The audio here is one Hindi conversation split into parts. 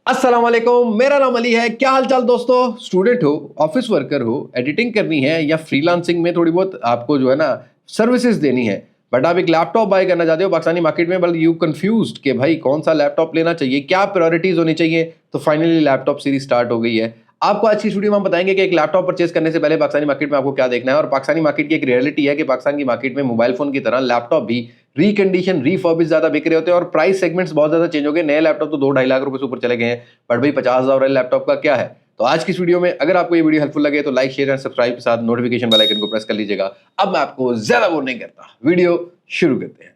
अस्सलाम वालेकुम, मेरा नाम अली है। क्या हाल चाल दोस्तों? स्टूडेंट हो, ऑफिस वर्कर हो, एडिटिंग करनी है या फ्रीलांसिंग में थोड़ी बहुत आपको जो है ना सर्विसेज देनी है, बट आप एक लैपटॉप बाय करना चाहते हो पाकिस्तानी मार्केट में, बट यू कंफ्यूज्ड कि भाई कौन सा लैपटॉप लेना चाहिए, क्या प्रायोरिटीज होनी चाहिए। तो फाइनली लैपटॉप सीरीज स्टार्ट हो गई है। आपको आज की वीडियो में हम बताएंगे कि एक लैपटॉप परचेज करने से पहले पाकिस्तानी मार्केट में आपको क्या देखना है, और पाकिस्तानी मार्केट की एक रियलिटी है कि पाकिस्तान की मार्केट में मोबाइल फोन की तरह लैपटॉप भी रिकंडीशन रिफर्बिश ज्यादा बिक रहे होते हैं, और प्राइस सेगमेंट्स बहुत ज्यादा चेंज हो गए। नए लैपटॉप तो 2-2.5 लाख रुपए से ऊपर चले गए हैं, बट भाई 50,000 वाले लैपटॉप का क्या है। तो आज की इस वीडियो में अगर आपको ये वीडियो हेल्पफुल लगे तो लाइक शेयर एंड सब्सक्राइब के साथ नोटिफिकेशन बेल आइकन को प्रेस कर लीजिएगा। अब मैं आपको ज्यादा बोर नहीं करता, वीडियो शुरू करते हैं।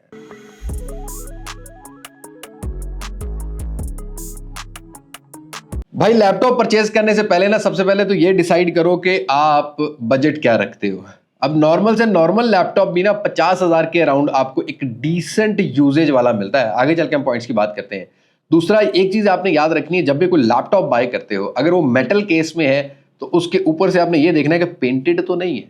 भाई लैपटॉप परचेज करने से पहले ना सबसे पहले तो ये डिसाइड करो कि आप बजट क्या रखते हो। अब नॉर्मल से नॉर्मल लैपटॉप भी ना 50,000 के अराउंड आपको एक डिसेंट यूजेज वाला मिलता है। आगे चल के हम पॉइंट्स की बात करते हैं। दूसरा एक चीज आपने याद रखनी है, जब भी कोई लैपटॉप बाय करते हो, अगर वो मेटल केस में है तो उसके ऊपर से आपने ये देखना है कि पेंटेड तो नहीं है,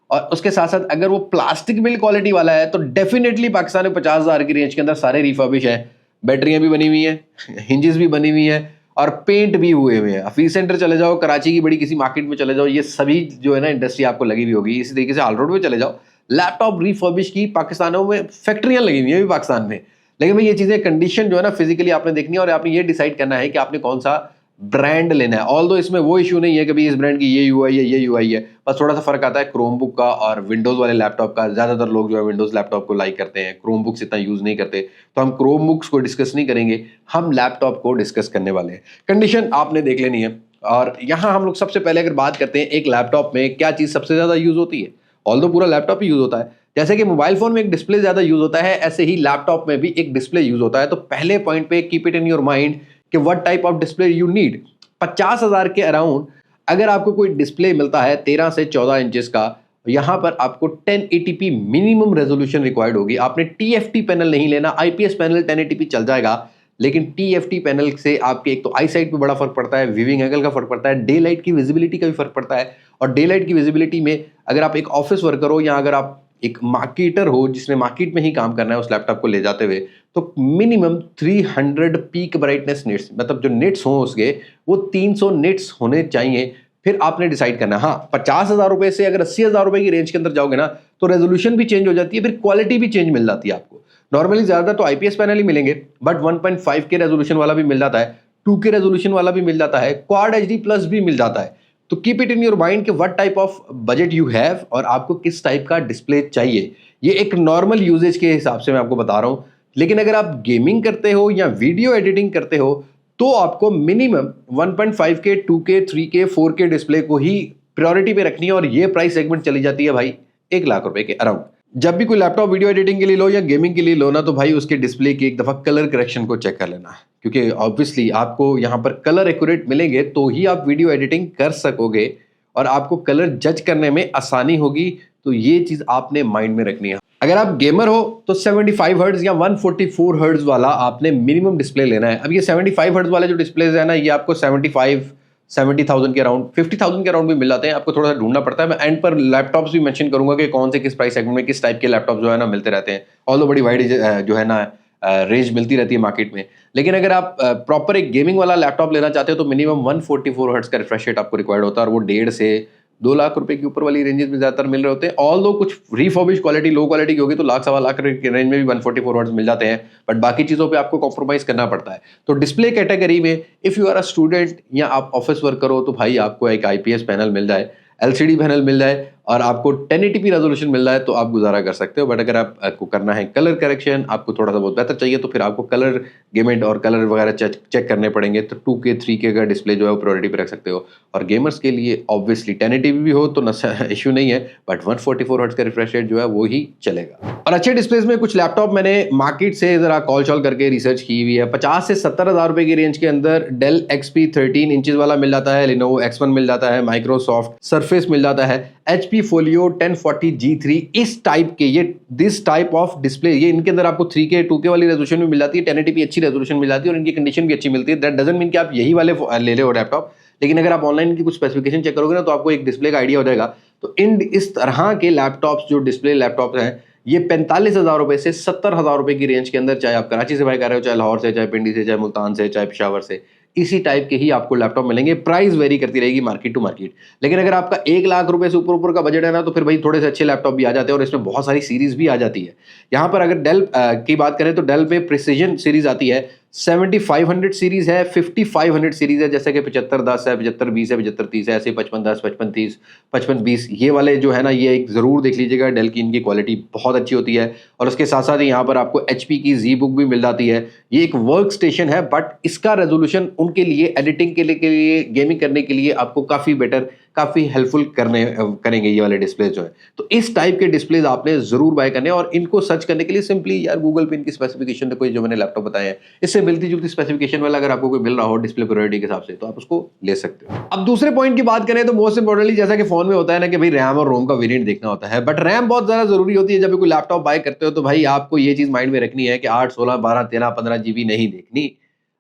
और उसके साथ साथ अगर वो प्लास्टिक बिल्ड क्वालिटी वाला है तो डेफिनेटली पाकिस्तान में 50,000 की रेंज के अंदर सारे रिफर्बिश है। बैटरियां भी बनी हुई है, हिंजेस भी बनी हुई है, और पेंट भी हुए हुए हैं। फीस सेंटर चले जाओ, कराची की बड़ी किसी मार्केट में चले जाओ, ये सभी जो है ना इंडस्ट्री आपको लगी हुई होगी। इसी तरीके से हाल रोड में चले जाओ, लैपटॉप रिफर्बिश की पाकिस्तानों में फैक्ट्रियां लगी हुई है भी पाकिस्तान में। लेकिन भाई ये चीजें कंडीशन जो है ना फिजिकली आपने देखनी है, और आपने ये डिसाइड करना है कि आपने कौन सा ब्रांड लेना है। ऑल्दो इसमें वो इशू नहीं है कि भाई इस ब्रांड की ये यूआई है, ये यूआई है। बस थोड़ा सा फर्क आता है क्रोमबुक का और विंडोज वाले लैपटॉप का। ज्यादातर लोग जो है विंडोज लैपटॉप को लाइक करते हैं, क्रोमबुक्स इतना यूज नहीं करते। तो हम क्रोमबुक्स को डिस्कस नहीं करेंगे, हम लैपटॉप को डिस्कस करने वाले हैं। कंडीशन आपने देख लेनी है। और यहाँ हम लोग सबसे पहले अगर बात करते हैं एक लैपटॉप में क्या चीज सबसे ज्यादा यूज होती है। ऑल्दो पूरा लैपटॉप ही यूज होता है। जैसे कि मोबाइल फोन में एक डिस्प्ले ज्यादा यूज होता है, ऐसे ही लैपटॉप में भी एक डिस्प्ले यूज होता है। तो पहले पॉइंट पे keep it in your mind कि what type of display you need. 50,000 के अराउंड अगर आपको कोई डिस्प्ले मिलता है 13 से 14 इंचेस का, यहां पर आपको 1080p मिनिमम रेजोल्यूशन रिक्वायर्ड होगी। आपने टीएफटी पैनल नहीं लेना, आईपीएस पैनल 1080p चल जाएगा, लेकिन टीएफटी पैनल से आपके एक तो आई साइट पे बड़ा फर्क पड़ता है, विविंग एंगल का फर्क पड़ता है, डे लाइट की विजिबिलिटी का भी फर्क पड़ता है। और डे लाइट की विजिबिलिटी में अगर आप एक ऑफिस वर्कर हो या अगर आप एक मार्केटर हो जिसने मार्केट में ही काम करना है उस लैपटॉप को ले जाते हुए, तो मिनिमम 300 पीक ब्राइटनेस निट्स, मतलब जो निट्स हो उसके वो 300 निट्स होने चाहिए। फिर आपने डिसाइड करना है। हाँ, 50,000 रुपए से अगर 80,000 रुपए की रेंज के अंदर जाओगे ना तो रेजोल्यूशन भी चेंज हो जाती है, फिर क्वालिटी भी चेंज मिल जाती है आपको। नॉर्मली ज्यादा तो आईपीएस पैनल ही मिलेंगे, बट 1.5 के रेजोल्यूशन वाला भी मिल जाता है, 2 के रेजोल्यूशन वाला भी मिल जाता है, क्वाड एचडी प्लस भी मिल जाता है। तो keep it in your mind कि what type of budget you have और आपको किस टाइप का डिस्प्ले चाहिए। ये एक नॉर्मल यूजेज के हिसाब से मैं आपको बता रहा हूं। लेकिन अगर आप गेमिंग करते हो या वीडियो एडिटिंग करते हो तो आपको मिनिमम 1.5 के, 2 के, 3 के, 4 के डिस्प्ले को ही प्रायोरिटी पे रखनी है, और ये प्राइस सेगमेंट चली जाती है भाई 1 लाख रुपए के अराउंड। जब भी कोई लैपटॉप वीडियो एडिटिंग के लिए लो या गेमिंग के लिए लो ना, तो भाई उसके डिस्प्ले की एक दफा कलर करेक्शन को चेक कर लेना, क्योंकि ऑब्वियसली आपको यहाँ पर कलर एक्यूरेट मिलेंगे तो ही आप वीडियो एडिटिंग कर सकोगे और आपको कलर जज करने में आसानी होगी। तो ये चीज आपने माइंड में रखनी है। अगर आप गेमर हो तो 75 हर्ट्ज या 144 हर्ट्ज वाला आपने मिनिमम डिस्प्ले लेना है। अब ये 75 हर्ट्ज वाले जो डिस्प्लेज है ना, ये आपको 70,000 के अराउंड, 50,000 के अराउंड भी मिल जाते हैं। आपको थोड़ा सा ढूंढना पड़ता है। मैं एंड पर लैपटॉप्स भी मेंशन करूंगा कि कौन से किस प्राइस सेगमेंट में किस टाइप के लैपटॉप जो है ना मिलते रहते हैं। ऑल्दो बड़ी वाइड जो है ना रेंज मिलती रहती है मार्केट में। लेकिन अगर आप प्रॉपर एक गेमिंग वाला लैपटॉप लेना चाहते हो तो मिनिमम 144 हर्ट्ज का रिफ्रेश रेट आपको रिक्वायर्ड होता है, और वो 1.5 से 2 लाख रुपए के ऊपर वाली रेंजेस में ज्यादातर मिल रहे होते हैं। ऑल दो कुछ रिफर्बिश क्वालिटी लो क्वालिटी की होगी तो लाख सवा लाख के रेंज में भी 144 हर्ट्ज मिल जाते हैं, बट बाकी चीजों पे आपको कॉम्प्रोमाइज करना पड़ता है। तो डिस्प्ले कैटेगरी में if you are a student या आप ऑफिस वर्कर हो तो भाई आपको एक आईपीएस पैनल मिल जाए, एलसीडी पैनल मिल जाए और आपको 1080p रेजोल्यूशन मिल रहा है तो आप गुजारा कर सकते हो। बट अगर आपको करना है कलर करेक्शन, आपको थोड़ा सा बहुत बेहतर चाहिए, तो फिर आपको कलर गेमेंट और कलर वगैरह चेक करने पड़ेंगे। तो 2K 3K का डिस्प्ले जो है वो प्रायोरिटी पे रख सकते हो। और गेमर्स के लिए ऑब्वियसली 1080p भी हो तो इशू नहीं है, बट 144 हर्ट्ज का रिफ्रेश रेट जो है वो ही चलेगा। और अच्छे डिस्प्लेज में कुछ लैपटॉप मैंने मार्केट से जरा कॉल शॉल करके रिसर्च की हुई है। 50 से 70,000 रुपए की रेंज के अंदर डेल XP 13 इंचेस वाला मिल जाता है, Lenovo X1 मिल जाता है, माइक्रोसॉफ्ट सर्फेस मिल जाता है, HP Folio 1040 G3, इस टाइप के ये दिस टाइप ऑफ डिस्प्ले, ये इनके अंदर आपको 3K 2K वाली रेजोल्यूशन भी मिल जाती है, 1080p अच्छी रेजोल्यूशन मिल जाती है, और इनकी कंडीशन भी अच्छी मिलती है। दैट डजंट मीन कि आप यही वाले ले रहे हो लैपटॉप, लेकिन अगर आप ऑनलाइन की कुछ स्पेसिफिकेशन चेक करोगे ना तो आपको एक डिस्प्ले का आइडिया हो जाएगा। तो इन इस तरह के लैपटॉप्स जो डिस्प्ले लैपटॉप्स हैं ये 45,000 रुपए से 70,000 रुपए की रेंज के अंदर, चाहे आप कराची से बाय कर रहे हो, चाहे लाहौर से, चाहे पिंडी से, चाहे मुल्तान से, चाहे पेशावर से, इसी टाइप के ही आपको लैपटॉप मिलेंगे। प्राइस वेरी करती रहेगी मार्केट टू मार्केट। लेकिन अगर आपका 1 लाख रुपए से ऊपर ऊपर का बजट है ना, तो फिर भाई थोड़े से अच्छे लैपटॉप भी आ जाते हैं और इसमें बहुत सारी सीरीज भी आ जाती है। यहाँ पर अगर डेल की बात करें तो डेल पे प्रिसीजन सीरीज आती है, 7500 सीरीज है, 5500 सीरीज है, जैसे कि 7510 है, 7520 है, 7530 है, ऐसे 5510, 5530, 5520 ये वाले जो है ना, ये एक जरूर देख लीजिएगा। डेल की इनकी क्वालिटी बहुत अच्छी होती है। और उसके साथ साथ यहाँ पर आपको एचपी की जी बुक भी मिल जाती है। ये एक वर्क स्टेशन है, बट इसका रेजोल्यूशन उनके लिए, एडिटिंग के लिए, गेमिंग करने के लिए आपको काफी बेटर, काफी हेल्पफुल करेंगे ये वाले डिस्प्ले जो है। तो इस टाइप के डिस्प्लेज आपने जरूर बाय करने हैं। और इनको सर्च करने के लिए सिंपली यार गूगल पे इनकी स्पेसिफिकेशन कोई जो मैंने लैपटॉप बताए हैं इससे मिलती जुलती स्पेसिफिकेशन वाला अगर आपको कोई मिल रहा हो डिस्प्ले प्रायोरिटी के हिसाब से, तो आप उसको ले सकते हो। अब दूसरे पॉइंट की बात करें तो मोस्ट इंपोर्टेंटली, जैसा कि फोन में होता है ना कि भाई रैम और रोम का वेरिएंट देखना होता है, बट रैम बहुत ज्यादा जरूरी होती है। जब कोई लैपटॉप बाय करते हो तो भाई आपको ये चीज माइंड में रखनी है कि 8, 16, 12, 13, 15 जीबी नहीं देखनी,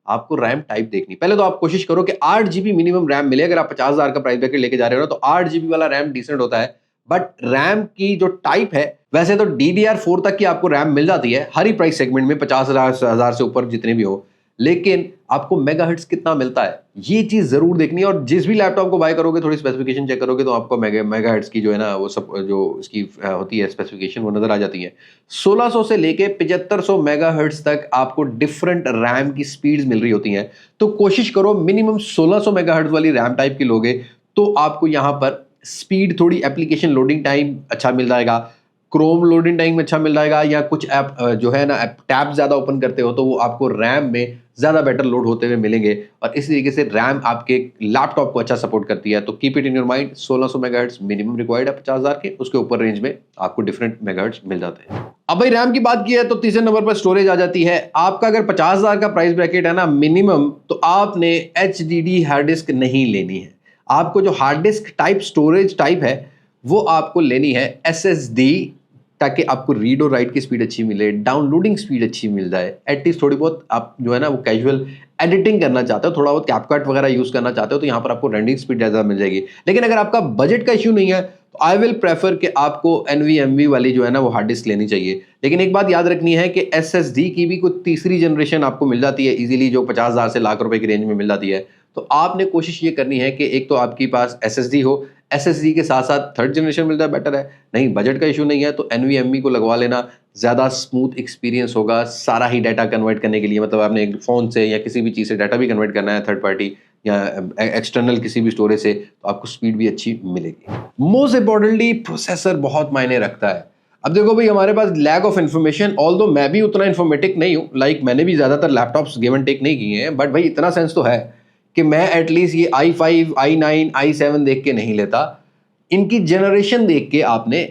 आपको रैम टाइप देखनी। पहले तो आप कोशिश करो कि 8 जीबी मिनिमम रैम मिले। अगर आप 50,000 का प्राइस ब्रैकेट लेके जा रहे हो ना, तो 8 जीबी वाला रैम डिसेंट होता है। बट रैम की जो टाइप है, वैसे तो DDR4 तक की आपको रैम मिल जाती है हर ही प्राइस सेगमेंट में, 50,000 से ऊपर जितने भी हो। लेकिन आपको मेगाहर्ट्ज कितना मिलता है, ये चीज जरूर देखनी है। और जिस भी लैपटॉप को बाय करोगे थोड़ी स्पेसिफिकेशन चेक करोगे तो आपको मेगाहर्ट्ज की जो है ना, वो सब जो इसकी होती है स्पेसिफिकेशन, वो नजर आ जाती है। 1600 से लेके 7500 मेगाहर्ट्ज तक आपको डिफरेंट रैम की स्पीड्स मिल रही होती हैं। तो कोशिश करो मिनिमम 1600 मेगाहर्ट्ज वाली रैम टाइप की लोगे, तो आपको यहाँ पर स्पीड, थोड़ी एप्लीकेशन लोडिंग टाइम अच्छा मिल जाएगा, क्रोम लोडिंग टाइम अच्छा मिल जाएगा, या कुछ ऐप जो है ना, टैब ज्यादा ओपन करते हो तो वो आपको रैम में ज्यादा बेटर लोड होते हुए मिलेंगे। और इस तरीके से रैम आपके लैपटॉप को अच्छा सपोर्ट करती है। तो keep it in your mind, 1600 megahertz minimum required है 50,000 के, उसके ऊपर रेंज में आपको डिफरेंट मेगाहर्ट्ज मिल जाते हैं। अब भाई रैम की बात की है तो तीसरे नंबर पर स्टोरेज आ जाती है। आपका अगर 50,000 का प्राइस ब्रैकेट है ना मिनिमम, तो आपने HDD हार्ड डिस्क नहीं लेनी है। आपको जो hard disk type storage type है वो आपको लेनी है SSD, ताकि आपको रीड और राइट की स्पीड अच्छी मिले, डाउनलोडिंग स्पीड अच्छी मिल जाए। एटलीस्ट थोड़ी बहुत आप जो है ना वो कैजुअल एडिटिंग करना चाहते हो, थोड़ा बहुत कैपकट वगैरह यूज करना चाहते हो, तो यहाँ पर आपको रेंडरिंग स्पीड ज़्यादा मिल जाएगी। लेकिन अगर आपका बजट का इशू नहीं है तो आई विल प्रेफर कि आपको NVMe वाली जो है ना वो हार्ड डिस्क लेनी चाहिए। लेकिन एक बात याद रखनी है कि SSD की भी कुछ तीसरी जनरेशन आपको मिल जाती है इजीली, जो 50,000 से लाख रुपए की रेंज में मिल जाती है। तो आपने कोशिश ये करनी है कि एक तो आपके पास SSD हो, SSD के साथ साथ थर्ड जनरेशन मिल जाए बेटर है। नहीं बजट का इशू नहीं है तो NVMe को लगवा लेना, ज़्यादा स्मूथ एक्सपीरियंस होगा सारा ही डाटा कन्वर्ट करने के लिए। मतलब आपने एक फ़ोन से या किसी भी चीज़ से डाटा भी कन्वर्ट करना है थर्ड पार्टी या एक्सटर्नल किसी भी स्टोरेज से, तो आपको स्पीड भी अच्छी मिलेगी। मोस्ट इंपॉर्टेंटली प्रोसेसर बहुत मायने रखता है। अब देखो भाई, हमारे पास लैक ऑफ इन्फॉर्मेशन, ऑल्दो मैं भी उतना इन्फॉर्मेटिक नहीं हूँ, लाइक मैंने भी ज़्यादातर लैपटॉप्स गिव एंड टेक नहीं किए हैं, बट भाई इतना सेंस तो है कि मैं एटलीस्ट ये i5, i9, i7 देख के नहीं लेता, इनकी जनरेशन देख के आपने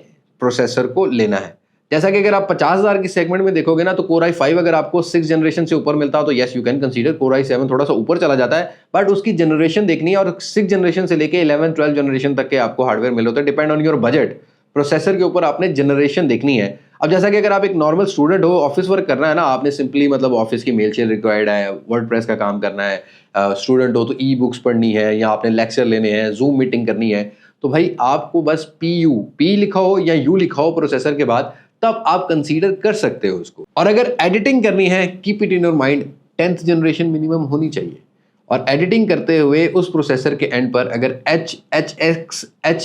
प्रोसेसर को लेना है। जैसा कि अगर आप 50,000 की सेगमेंट में देखोगे ना, तो Core i5 अगर आपको 6 जनरेशन से ऊपर मिलता है तो yes you can consider. Core i7 थोड़ा सा ऊपर चला जाता है, बट उसकी जनरेशन देखनी है। और 6 जनरेशन से लेके 11, 12 जनरेशन तक के आपको हार्डवेयर मिले होते हैं, depend on your budget. Processor के ऊपर आपने जनरेशन देखनी है। अब जैसा कि अगर आप एक नॉर्मल स्टूडेंट हो, ऑफिस वर्क करना है ना, आपने सिंपली मतलब ऑफिस की मेल शेल रिक्वायर्ड है, वर्डप्रेस का काम करना है, स्टूडेंट हो तो ई बुक्स पढ़नी है या आपने लेक्चर लेने हैं, जूम मीटिंग करनी है, तो भाई आपको बस पी लिखा हो या यू लिखा हो प्रोसेसर के बाद, तब आप कंसीडर कर सकते हो उसको। और अगर एडिटिंग करनी है, keep it in your mind, 10th generation minimum होनी चाहिए। और एडिटिंग करते हुए उस प्रोसेसर के एंड पर अगर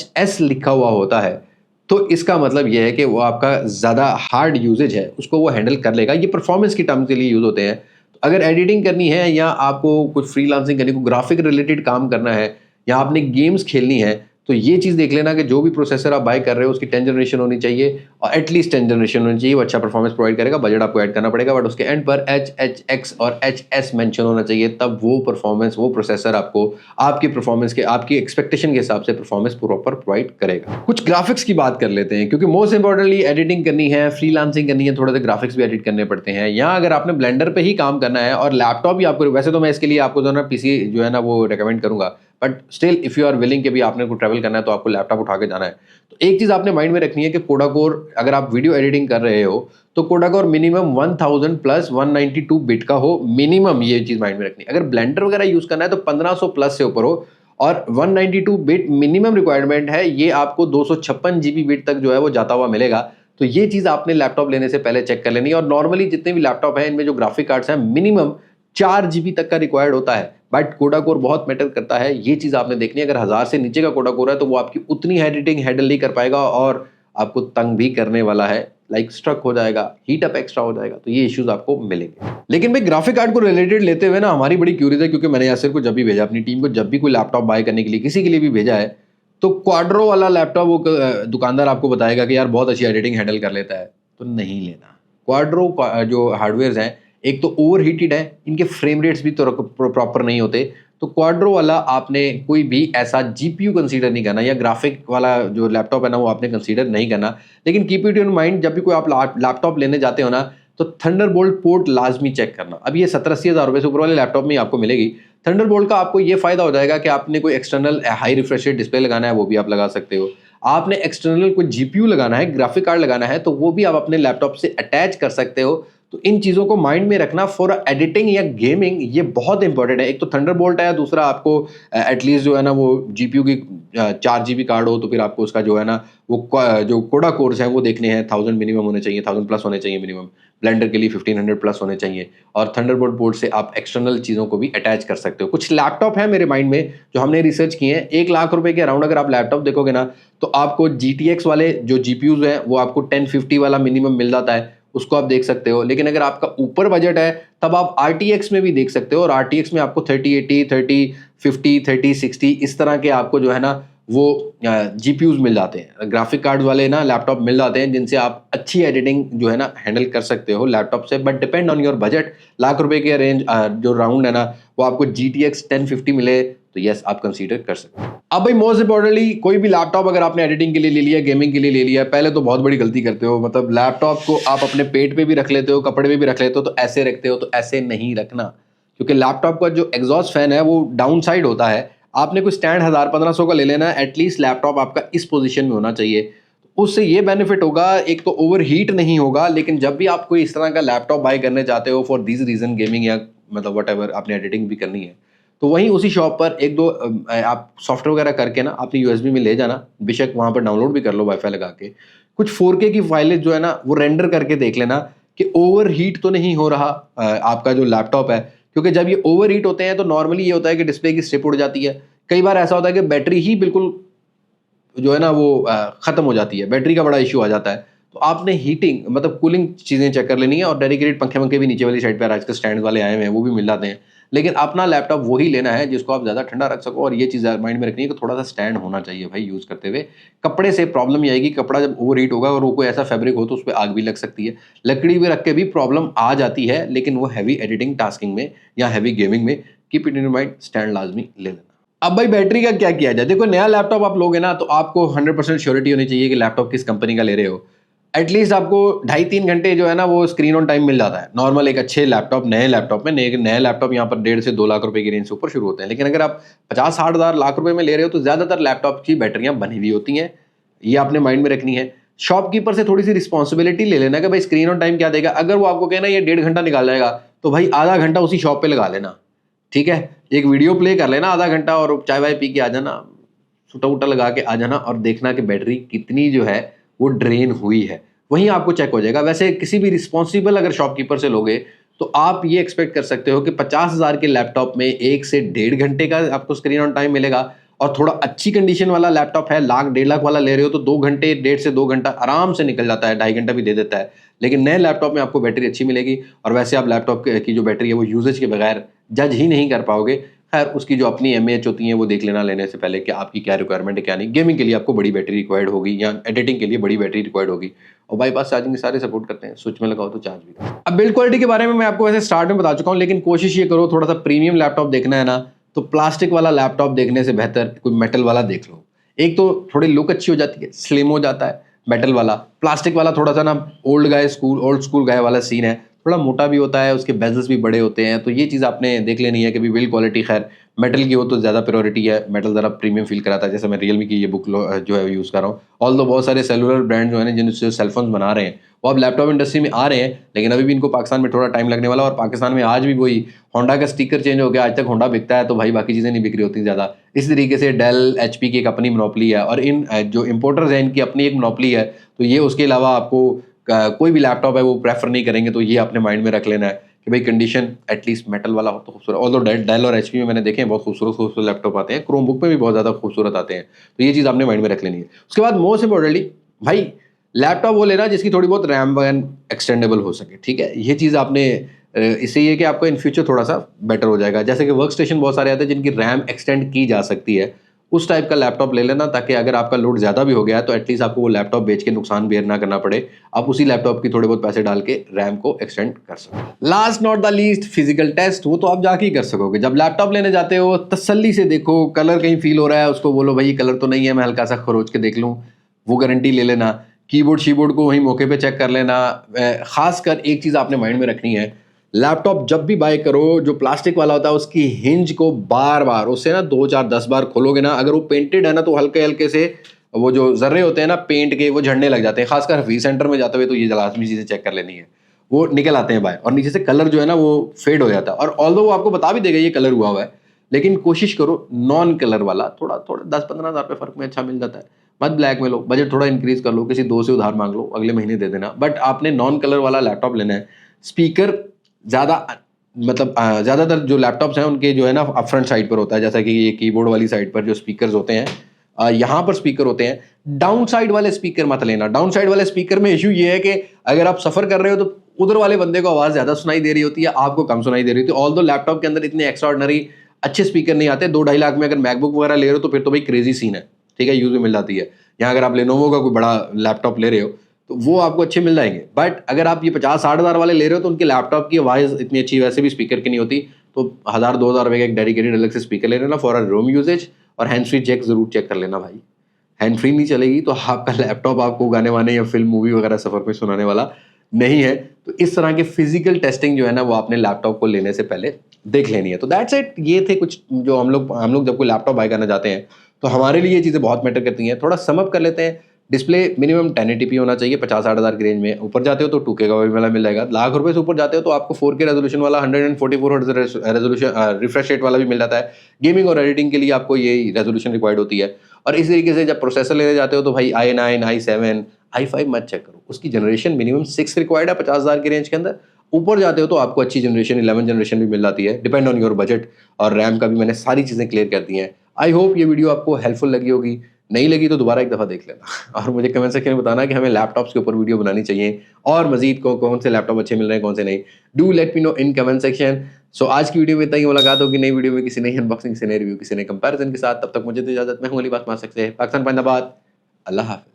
HS लिखा हुआ होता है, तो इसका मतलब यह है कि वो आपका ज़्यादा हार्ड यूजेज है उसको वो हैंडल कर लेगा। ये परफॉर्मेंस की टर्म के लिए यूज़ होते हैं। तो अगर एडिटिंग करनी है या आपको कुछ फ्रीलांसिंग करनी, को ग्राफिक रिलेटेड काम करना है या आपने गेम्स खेलनी है, तो ये चीज़ देख लेना कि जो भी प्रोसेसर आप बाय कर रहे हो उसकी 10 जनरेशन होनी चाहिए, और एटलीस्ट 10 जनरेशन होनी चाहिए। वो अच्छा परफॉर्मेंस प्रोवाइड करेगा, बजट आपको ऐड करना पड़ेगा, बट उसके एंड पर HX और HS मेंशन होना चाहिए, तब वो परफॉर्मेंस, वो प्रोसेसर आपको आपकी परफॉर्मेंस के, आपकी एक्सपेक्टेशन के हिसाब से परफॉर्मेंस प्रॉपर प्रोवाइड करेगा। कुछ ग्राफिक्स की बात कर लेते हैं, क्योंकि मोस्ट इंपॉर्टेंटली एडिटिंग करनी है, फ्रीलांसिंग करनी है, थोड़ा सा ग्राफिक्स भी एडिट करने पड़ते हैं। या अगर आपने ब्लेंडर पे ही काम करना है और लैपटॉप भी आपको, वैसे तो मैं इसके लिए आपको जो है ना PC जो है ना वो रिकमेंड करूंगा, but still if you are willing कि भी आपने को ट्रैवल करना है तो आपको लैपटॉप उठा के जाना है, तो एक चीज आपने माइंड में रखनी है कि कोडा कोर, अगर आप वीडियो एडिटिंग कर रहे हो तो कोडा कोर मिनिमम 1000 प्लस 192 बिट का हो मिनिमम, ये चीज माइंड में रखनी है। अगर ब्लेंडर वगैरह यूज करना है तो 1500 प्लस से ऊपर हो, और 192 बिट मिनिमम रिक्वायरमेंट है। ये आपको 256 GB बिट तक जो है वो जाता हुआ मिलेगा। तो ये चीज आपने लैपटॉप लेने से पहले चेक कर लेनी है। और नॉर्मली जितने भी लैपटॉप हैं इनमें जो ग्राफिक कार्ड्स हैं मिनिमम 4 GB तक का रिक्वायर्ड होता है, बट कोडा कोर बहुत मैटर करता है, ये चीज़ आपने देखनी है। अगर 1000 से नीचे का कोडा कोर है तो वो आपकी उतनी एडिटिंग हैंडल नहीं कर पाएगा और आपको तंग भी करने वाला है, लाइक स्ट्रक हो जाएगा, हीट अप एक्स्ट्रा हो जाएगा, तो ये इश्यूज आपको मिलेंगे। लेकिन भाई ग्राफिक कार्ड को रिलेटेड लेते हुए ना हमारी बड़ी क्यूरीज है, क्योंकि मैंने यासिर को जब भी भेजा, अपनी टीम को जब भी कोई लैपटॉप बाय करने के लिए किसी के लिए भी भेजा है, तो क्वाड्रो वाला लैपटॉप वो दुकानदार आपको बताएगा कि यार बहुत अच्छी एडिटिंग हैंडल कर लेता है, तो नहीं लेना। क्वाड्रो जो हार्डवेयर हैं एक तो ओवर हीटेड है, इनके फ्रेम रेट्स भी तो प्रॉपर नहीं होते, तो क्वाड्रो वाला आपने कोई भी ऐसा जीपीयू कंसीडर नहीं करना, या ग्राफिक वाला जो लैपटॉप है ना वो आपने कंसीडर नहीं करना। लेकिन कीप इट इन माइंड, जब भी कोई आप लैपटॉप लेने जाते हो ना तो थंडरबोल्ट पोर्ट लाजमी चेक करना। अब ये 70-80 हज़ार रुपये से ऊपर वाले लैपटॉप में आपको मिलेगी। थंडरबोल्ट का आपको ये फायदा हो जाएगा कि आपने कोई external high refresh rate display लगाना है वो भी आप लगा सकते हो, आपने एक्सटर्नल कोई जीपीयू लगाना है, ग्राफिक कार्ड लगाना है, तो वो भी आप अपने लैपटॉप से अटैच कर सकते हो। तो इन चीज़ों को माइंड में रखना फॉर एडिटिंग या गेमिंग, ये बहुत इंपॉर्टेंट है। एक तो थंडरबोल्ट है, दूसरा आपको एटलीस्ट जो है ना वो जीपीयू की 4 GB कार्ड हो, तो फिर आपको उसका जो है ना वो जो कोडा कोर्स है वो देखने हैं, 1000 मिनिमम होने चाहिए, 1000 प्लस होने चाहिए मिनिमम। ब्लेंडर के लिए 1500 प्लस होने चाहिए, और थंडरबोल्ट पोर्ट से आप एक्सटर्नल चीज़ों को भी अटैच कर सकते हो। कुछ लैपटॉप है मेरे माइंड में जो हमने रिसर्च किए हैं, 1 लाख रुपए के अराउंड अगर आप लैपटॉप देखोगे ना तो आपको GTX वाले जो GPUs हैं वो आपको 1050 वाला मिनिमम मिल जाता है, उसको आप देख सकते हो। लेकिन अगर आपका ऊपर बजट है तब आप RTX में भी देख सकते हो, और RTX में आपको 3080, 3050, 3060 इस तरह के आपको जो है ना वो GPUs मिल जाते हैं, ग्राफिक कार्ड वाले ना लैपटॉप मिल जाते हैं, जिनसे आप अच्छी एडिटिंग जो है ना हैंडल कर सकते हो लैपटॉप से। But depend on your budget, lakh रुपए के रेंज जो राउंड है ना वो आपको GTX 1050 मिले तो यस आप कंसीडर कर सकते हो। अब भाई मोस्ट इंपॉर्टेंटली, कोई भी लैपटॉप अगर आपने एडिटिंग के लिए ले लिया, गेमिंग के लिए ले लिया, पहले तो बहुत बड़ी गलती करते हो, मतलब लैपटॉप को आप अपने पेट पे भी रख लेते हो, कपड़े पे भी रख लेते हो, तो ऐसे रखते हो, तो ऐसे नहीं रखना, क्योंकि लैपटॉप का जो एग्जॉस्ट फैन है वो डाउन साइड होता है। आपने कोई स्टैंड 1000-1500 का ले लेना है, एटलीस्ट लैपटॉप आपका इस पोजीशन में होना चाहिए। उससे ये बेनिफिट होगा, एक तो ओवर हीट नहीं होगा, लेकिन जब भी आप कोई इस तरह का लैपटॉप बाय करने चाहते हो फॉर दिस रीजन, गेमिंग या मतलब वट एवर आपने एडिटिंग भी करनी है, तो वहीं उसी शॉप पर एक दो आप सॉफ्टवेयर वगैरह करके ना अपनी यूएसबी में ले जाना, बेशक वहाँ पर डाउनलोड भी कर लो वाईफाई लगा के, कुछ 4K की फाइलें जो है ना वो रेंडर करके देख लेना कि ओवर हीट तो नहीं हो रहा आपका जो लैपटॉप है। क्योंकि जब ये ओवर हीट होते हैं तो नॉर्मली ये होता है कि डिस्प्ले की स्ट्रिप उड़ जाती है, कई बार ऐसा होता है कि बैटरी ही बिल्कुल जो है ना वो ख़त्म हो जाती है, बैटरी का बड़ा इशू आ जाता है। तो आपने हीटिंग मतलब कूलिंग चीज़ें चेक कर लेनी है, और डेडिकेटेड पंखे वंखे भी नीचे वाली साइड पर आजकल स्टैंड वाले आए हुए हैं, वो भी मिल जाते हैं। लेकिन अपना लैपटॉप वही लेना है जिसको आप ज़्यादा ठंडा रख सको, और ये चीज़ माइंड में रखनी है कि थोड़ा सा स्टैंड होना चाहिए भाई यूज़ करते हुए। कपड़े से प्रॉब्लम ये आएगी, कपड़ा जब ओवर हीट होगा और वो कोई ऐसा फैब्रिक हो तो उस पर आग भी लग सकती है, लकड़ी भी रख के भी प्रॉब्लम आ जाती है, लेकिन वो हैवी एडिटिंग टास्किंग में या हैवी गेमिंग में keep it in mind, stand लाजमी ले लेना। अब भाई बैटरी का क्या किया जाए, देखो नया लैपटॉप आप लोगे ना तो आपको 100% श्योरिटी होनी चाहिए कि लैपटॉप किस कंपनी का ले रहे हो। एटलीस्ट आपको 2.5-3 घंटे जो है ना वो स्क्रीन ऑन टाइम मिल जाता है नॉर्मल एक अच्छे लैपटॉप, नए लैपटॉप में। नए लैपटॉप यहाँ पर 1.5 से 2 लाख रुपए की रेंज से ऊपर शुरू होते हैं, लेकिन अगर आप 50-60 हज़ार लाख रुपए में ले रहे हो तो ज़्यादातर लैपटॉप की बैटरियाँ बनी हुई होती हैं, ये आपने माइंड में रखनी है। शॉपकीपर से थोड़ी सी रिस्पॉन्सिबिलिटी ले लेना कि भाई स्क्रीन ऑन टाइम क्या देगा। अगर वो आपको कहना ये 1.5 घंटा निकाल जाएगा तो भाई आधा घंटा उसी शॉप पर लगा लेना, ठीक है, एक वीडियो प्ले कर लेना आधा घंटा और चाय वाय पी के आ जाना, सूटा वूटा लगा के आ जाना, और देखना कि बैटरी कितनी जो है वो ड्रेन हुई है, वहीं आपको चेक हो जाएगा। वैसे किसी भी रिस्पॉन्सिबल अगर शॉपकीपर से लोगे तो आप ये एक्सपेक्ट कर सकते हो कि 50,000 के लैपटॉप में 1 से 1.5 घंटे का आपको स्क्रीन ऑन टाइम मिलेगा, और थोड़ा अच्छी कंडीशन वाला लैपटॉप है, लाख 1.5 लाख वाला ले रहे हो तो 2 घंटे, 1.5 से 2 घंटा आराम से निकल जाता है, 2.5 घंटा भी दे देता है। लेकिन नए लैपटॉप में आपको बैटरी अच्छी मिलेगी, और वैसे आप लैपटॉप की जो बैटरी है वो यूजेज के बगैर जज ही नहीं कर पाओगे। खैर उसकी जो अपनी एमएएच होती हैं वो देख लेना लेने से पहले कि आपकी क्या रिक्वायरमेंट है क्या नहीं। गेमिंग के लिए आपको बड़ी बैटरी रिक्वायर्ड होगी या एडिटिंग के लिए बड़ी बैटरी रिक्वायर्ड होगी, और बाईपास चार्जिंग सारे सपोर्ट करते हैं, स्विच में लगाओ तो चार्ज भी। अब बिल्ड क्वालिटी के बारे में मैं आपको वैसे स्टार्ट में बता चुका हूँ, लेकिन कोशिश ये करो थोड़ा सा प्रीमियम लैपटॉप देखना है ना तो प्लास्टिक वाला लैपटॉप देखने से बेहतर कोई मेटल वाला देख लो। एक तो थोड़ी लुक अच्छी हो जाती है, स्लिम हो जाता है मेटल वाला। प्लास्टिक वाला थोड़ा सा ना ओल्ड स्कूल गाय वाला सीन है, थोड़ा मोटा भी होता है, उसके बेजल्स भी बड़े होते हैं, तो ये चीज़ आपने देख लेनी है कि बिल्ड क्वालिटी खैर मेटल की हो तो ज़्यादा प्रायोरिटी है, मेटल ज़रा प्रीमियम फील कराता है। जैसे मैं रियलमी की ये बुक जो है यूज़ कर रहा हूँ, ऑल दो बहुत सारे सेलुलर ब्रांड जो है ना जिनसे सेलफोन्स बना रहे हैं वो अब लैपटॉप इंडस्ट्री में आ रहे हैं, लेकिन अभी भी इनको पाकिस्तान में थोड़ा टाइम लगने वाला। और पाकिस्तान में आज भी वही होंडा का स्टिकर चेंज हो गया, आज तक होंडा बिकता है तो भाई बाकी चीज़ें नहीं बिक रही होती ज़्यादा। इस तरीके से डेल HP की एक अपनी मोनोपोली है, और इन जो इम्पोर्टर्स हैं इनकी अपनी एक मोनोपोली है, तो ये उसके अलावा आपको कोई भी लैपटॉप है वो प्रेफर नहीं करेंगे, तो ये अपने माइंड में रख लेना है कि भाई कंडीशन एटलीस्ट मेटल वाला हो तो खूबसूरत। ऑल्दो डेल और एचपी में मैंने देखे हैं बहुत खूबसूरत खूबसूरत लैपटॉप आते हैं, क्रोम बुक में भी बहुत ज़्यादा खूबसूरत आते हैं, तो ये चीज़ आपने माइंड में रख लेनी है। उसके बाद मोस्ट इंपॉर्टेंटली भाई लैपटॉप वो लेना जिसकी थोड़ी बहुत रैम वैम एक्सटेंडेबल हो सके, ठीक है। ये चीज़ आपने इससे ये कि आपका इन फ्यूचर थोड़ा सा बेटर हो जाएगा। जैसे कि वर्क स्टेशन बहुत सारे आते हैं जिनकी रैम एक्सटेंड की जा सकती है, उस टाइप का लैपटॉप ले लेना, ताकि अगर आपका लोड ज़्यादा भी हो गया है तो एटलीस्ट आपको वो लैपटॉप बेच के नुकसान बेयर ना करना पड़े, आप उसी लैपटॉप की थोड़े बहुत पैसे डाल के रैम को एक्सटेंड कर सको। Last not the least, physical test, वो तो आप जाके ही कर सकोगे। जब लैपटॉप लेने जाते हो तसल्ली से देखो, कलर कहीं फील हो रहा है उसको बोलो भाई कलर तो नहीं है, मैं हल्का सा खरोच के देख लूँ, वो गारंटी ले लेना। कीबोर्ड शीबोर्ड को वहीं मौके पे चेक कर लेना। खासकर एक चीज़ आपने माइंड में रखनी है, लैपटॉप जब भी बाय करो जो प्लास्टिक वाला होता है उसकी हिंज को बार बार उससे ना 2 4 10 बार खोलोगे ना, अगर वो पेंटेड है ना तो हल्के हल्के से वो जो जर्रे होते हैं ना पेंट के वो झड़ने लग जाते हैं। खासकर हफीज सेंटर में जाते हुए तो ये लाजमी चीज़ें चेक कर लेनी है, वो निकल आते हैं बाहर और नीचे से कलर जो है ना वो फेड हो जाता है। और ऑल्दो वो आपको बता भी देगा ये कलर हुआ हुआ है, लेकिन कोशिश करो नॉन कलर वाला, थोड़ा थोड़ा 10 15 हज़ार रुपये फर्क में अच्छा मिल जाता है। मत ब्लैक में लो, बजट थोड़ा इंक्रीज कर लो, किसी दोस्त से उधार मांग लो, अगले महीने दे देना, बट आपने नॉन कलर वाला लैपटॉप लेना है। स्पीकर ज़्यादा मतलब ज़्यादातर जो लैपटॉप्स हैं उनके जो है ना अप फ्रंट साइड पर होता है, जैसा कि ये कीबोर्ड वाली साइड पर जो स्पीकर्स होते हैं यहाँ पर स्पीकर होते हैं। डाउन साइड वाले स्पीकर मत लेना। डाउन साइड वाले स्पीकर में इशू ये है कि अगर आप सफ़र कर रहे हो तो उधर वाले बंदे को आवाज़ ज़्यादा सुनाई दे रही होती है, आपको कम सुनाई दे रही होती है। ऑल्दो लैपटॉप के अंदर इतने एक्स्ट्राऑर्डिनरी अच्छे स्पीकर नहीं आते। 2 2.5 लाख में अगर मैकबुक वगैरह ले रहे हो तो फिर तो भाई क्रेजी सीन है, ठीक है, यूज़ में मिल जाती है। यहाँ अगर आप लेनोवो का कोई बड़ा लैपटॉप ले रहे हो तो वो आपको अच्छे मिल जाएंगे, बट अगर आप ये 50 60 हज़ार वाले ले रहे हो तो उनके लैपटॉप की आवाज़ इतनी अच्छी वैसे भी स्पीकर की नहीं होती। तो 1000 2 हज़ार रुपये का एक डेडिकेटेड अलग से स्पीकर ले लेना फॉर रोम यूजेज। और हैंड फ्री चेक जरूर चेक कर लेना भाई, हैंड फ्री नहीं चलेगी तो आपका लैपटॉप आपको गाने वाने या फिल्म मूवी वगैरह सफ़र में सुनाने वाला नहीं है। तो इस तरह के फिजिकल टेस्टिंग जो है ना वो आपने लैपटॉप को लेने से पहले देख लेनी है। तो दैट्स इट, ये थे कुछ जो हम लोग जब कोई लैपटॉप बाय करना चाहते हैं तो हमारे लिए ये चीज़ें बहुत मैटर करती हैं। थोड़ा समअप कर लेते हैं। डिस्प्ले मिनिमम 1080p होना चाहिए 50 60 हज़ार की रेंज में। ऊपर जाते हो तो 2K का वाला मिल जाएगा। लाख रुपए से ऊपर जाते हो तो आपको 4K रेजोल्यूशन वाला 144 हर्ट्ज रेजोल्यूशन रिफ्रेश रेट वाला भी मिल जाता है। गेमिंग और एडिटिंग के लिए आपको ये रेजोल्यूशन रिक्वायर्ड होती है। और इस तरीके से जब प्रोसेसर लेने जाते हो तो भाई i9 i7 i5 मत चेक करो, उसकी जनरेशन मिनिमम 6 रिक्वायर्ड है 50 हज़ार की रेंज के अंदर। ऊपर जाते हो तो आपको अच्छी जनरेशन 11 जनरेशन भी मिल जाती है, डिपेंड ऑन योर बजट। और रैम का भी मैंने सारी चीज़ें क्लियर कर दी हैं। आई होप ये वीडियो आपको हेल्पफुल लगी होगी। नहीं लगी तो दोबारा एक दफ़ा देख लेना और मुझे कमेंट सेक्शन में बताना कि हमें लैपटॉप्स के ऊपर वीडियो बनानी चाहिए और मजीद कौन से लैपटॉप अच्छे मिल रहे हैं कौन से नहीं। Do let me know in comment section. So आज की वीडियो में इतना ही। मुलाकात होगी नई वीडियो में किसी नई अनबॉक्सिंग, किसी नए रिव्यू, किसी नए कंपैरिजन के साथ। तब तक मुझे तो इजाजत, मैं हूं अली बात मार सकते हैं। पाकिस्तान जिंदाबाद। अल्लाह हाफ़िज़।